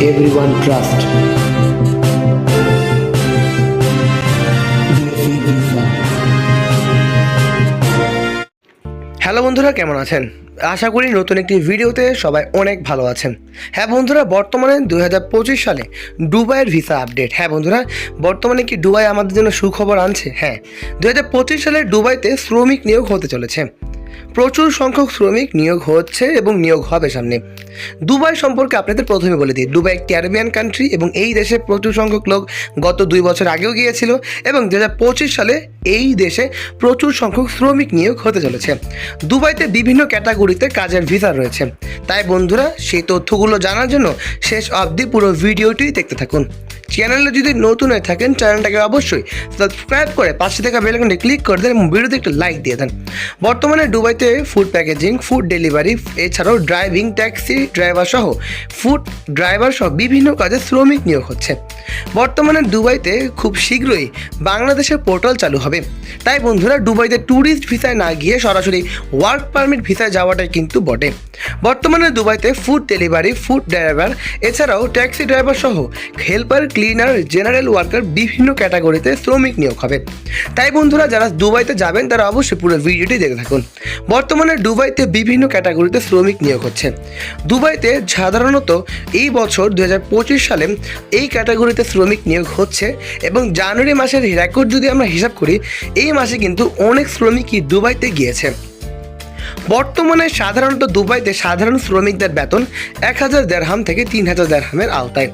everyone trust. Hello বন্ধুরা, কেমন আছেন? আশা করি নতুন একটি ভিডিওতে সবাই অনেক ভালো আছেন। হ্যাঁ বন্ধুরা, বর্তমানে 2025 সালে দুবাইয়ের ভিসা আপডেট। হ্যাঁ বন্ধুরা, বর্তমানে কি দুবাই আমাদের জন্য সুখবর আনছে? হ্যাঁ, 2025 সালে দুবাইতে শ্রমিক নিয়োগ হতে চলেছে। প্রচুর সংখ্যক শ্রমিক নিয়োগ হচ্ছে এবং নিয়োগ হবে সামনে। দুবাই সম্পর্কে আপনাদের প্রথমে বলে দিই, দুবাই একটি আরবিয়ান কান্ট্রি এবং এই দেশে প্রচুর সংখ্যক লোক গত 2 বছর আগেও গিয়েছিল এবং 2025 সালে এই দেশে প্রচুর সংখ্যক শ্রমিক নিয়োগ হতে চলেছে। দুবাইতে বিভিন্ন ক্যাটাগরিতে কাজের ভিসা রয়েছে। তাই বন্ধুরা, সেই তথ্যগুলো জানার জন্য শেষ অবধি পুরো ভিডিওটি দেখতে থাকুন। চ্যানেলে যদি নতুন হয়ে থাকেন, চ্যানেলটাকে অবশ্যই সাবস্ক্রাইব করে পাশে থাকা বেল আইকনটি ক্লিক করে দেন এবং ভিডিওতে একটা লাইক দিয়ে দেন। বর্তমানে দুবাইতে ফুড প্যাকেজিং, ফুড ডেলিভারি, এছাড়াও ড্রাইভিং, ট্যাক্সি ড্রাইভার সহ ফুড ড্রাইভার সহ বিভিন্ন কাজে শ্রমিক নিয়োগ হচ্ছে। বর্তমানে দুবাইতে খুব শীঘ্রই বাংলাদেশের পোর্টাল চালু হবে। তাই বন্ধুরা, দুবাইতে ট্যুরিস্ট ভিসায় না গিয়ে সরাসরি ওয়ার্ক পারমিট ভিসায় যাওয়াটাই কিন্তু বটে। বর্তমানে দুবাইতে ফুড ডেলিভারি, ফুড ড্রাইভার, এছাড়াও ট্যাক্সি ড্রাইভার সহ হেল্পার, ক্লিনার, জেনারেল ওয়ার্কার বিভিন্ন ক্যাটাগরিতে শ্রমিক নিয়োগ হবে। তাই বন্ধুরা, যারা দুবাইতে যাবেন তারা অবশ্যই পুরো ভিডিওটি দেখে থাকুন। বর্তমানে দুবাইতে বিভিন্ন ক্যাটাগরিতে শ্রমিক নিয়োগ হচ্ছে। দুবাইতে সাধারণত এই বছর 2025 সালে এই ক্যাটাগরিতে শ্রমিক নিয়োগ হচ্ছে এবং জানুয়ারি মাসের রেকর্ড যদি আমরা হিসাব করি, এই মাসে কিন্তু অনেক শ্রমিকই দুবাইতে গিয়েছে। বর্তমানে সাধারণত দুবাইতে সাধারণ শ্রমিকদের বেতন 1000 দিরহাম থেকে 3000 দিরহামের আওতায়।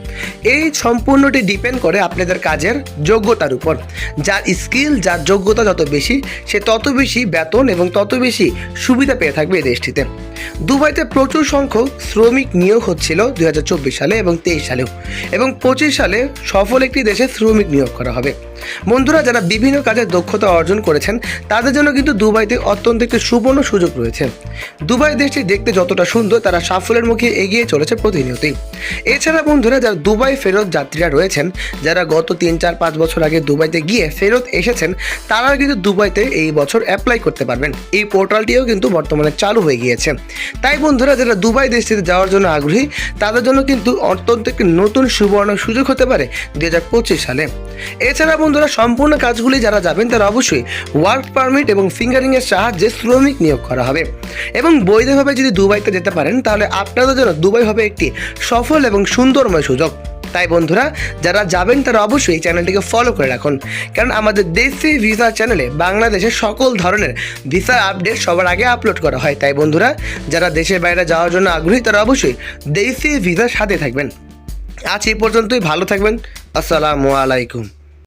এই সম্পূর্ণটি ডিপেন্ড করে আপনাদের কাজের যোগ্যতার উপর। যার স্কিল, যার যোগ্যতা যত বেশি, সে তত বেশি বেতন এবং তত বেশি সুবিধা পেয়ে থাকবে এই দেশটিতে। দুবাইতে প্রচুর সংখ্যক শ্রমিক নিয়োগ হচ্ছিল 2024 সালে এবং 23 সালেও, এবং 25 সালে সফল একটি দেশে শ্রমিক নিয়োগ করা হবে। বন্ধুরা, যারা বিভিন্ন কাজে দক্ষতা অর্জন করেছেন তাদের জন্য কিন্তু দুবাইতে অত্যন্ত একটি সুবর্ণ সুযোগ রয়েছে। দুবাই দেশটি দেখতে যতটা সুন্দর, তারা সাফল্যের মুখে এগিয়ে চলেছে প্রতিনিয়তই। এছাড়া বন্ধুরা, যারা দুবাই ফেরত যাত্রীরা রয়েছেন, যারা গত 3-4-5 বছর আগে দুবাইতে গিয়ে ফেরত এসেছেন, তারা কিন্তু দুবাইতে এই বছর অ্যাপ্লাই করতে পারবেন। এই পোর্টালটিও কিন্তু বর্তমানে চালু হয়ে গিয়েছে। তাই বন্ধুরা, যারা দুবাই দেশটিতে যাওয়ার জন্য আগ্রহী, তাদের জন্য কিন্তু অত্যন্ত একটি নতুন সুবর্ণ সুযোগ হতে পারে 2025 সালে। এছাড়া বন্ধুরা, সম্পূর্ণ কাজগুলি যারা যাবেন তারা অবশ্যই ওয়ার্ক পারমিট এবং ফিঙ্গারিংয়ের সাহায্যে শ্রমিক নিয়োগ করা হবে এবং বৈধভাবে যদি দুবাইতে যেতে পারেন, তাহলে আপনাদের জন্য দুবাই হবে একটি সফল এবং সুন্দরময় সুযোগ। তাই বন্ধুরা, যারা যাবেন তারা অবশ্যই এই চ্যানেলটিকে ফলো করে রাখুন, কারণ আমাদের দেশি ভিসা চ্যানেলে বাংলাদেশের সকল ধরনের ভিসা আপডেট সবার আগে আপলোড করা হয়। তাই বন্ধুরা, যারা দেশের বাইরে যাওয়ার জন্য আগ্রহী তারা অবশ্যই দেশি ভিসার সাথে থাকবেন। আজ এই পর্যন্তই, ভালো থাকবেন। আসসালামু আলাইকুম।